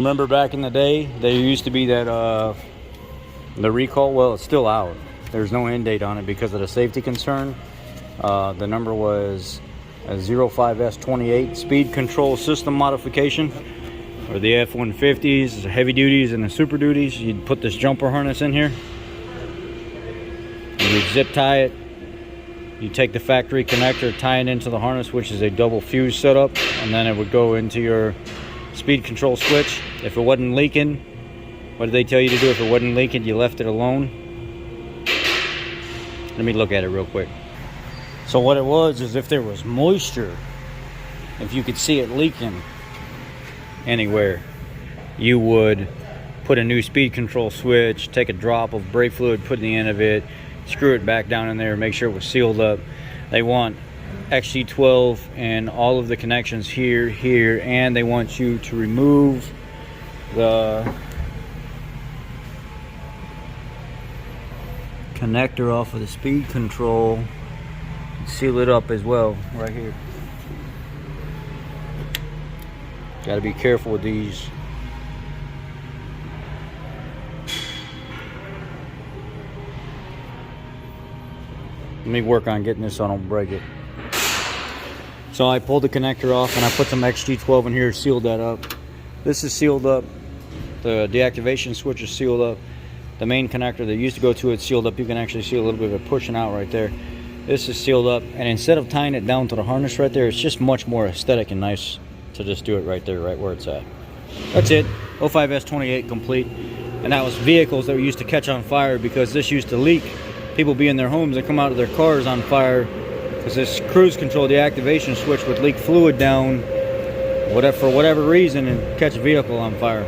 Remember back in the day, there used to be that the recall. Well, it's still out. There's no end date on it because of the safety concern. The number was a 05S28 speed control system modification, or the F-150s, the heavy duties, and the super duties. You'd put this jumper harness in here, and you'd zip tie it. You take the factory connector, tie it into the harness, which is a double fuse setup, and then it would go into your speed control switch. If it wasn't leaking, what did they tell you to do? If it wasn't leaking, you left it alone. Let me look at it real quick. So what it was is if there was moisture, if you could see it leaking anywhere, you would put a new speed control switch, take a drop of brake fluid, put in the end of it, screw it back down in there, make sure it was sealed up. They want XG12 and all of the connections here, and they want you to remove the connector off of the speed control, seal it up as well right here. Got to be careful with these. Let me work on getting this so I don't break it. So I pulled the connector off and I put some XG12 in here, sealed that up. This is sealed up. The deactivation switch is sealed up. The main connector that used to go to it sealed up. You can actually see a little bit of it pushing out right there. This is sealed up, and instead of tying it down to the harness right there, it's just much more aesthetic and nice to just do it right there, right where it's at. That's it. 05S28 complete. And that was vehicles that were used to catch on fire because this used to leak. People be in their homes and come out of their cars on fire because this cruise control deactivation switch would leak fluid down for whatever reason and catch a vehicle on fire.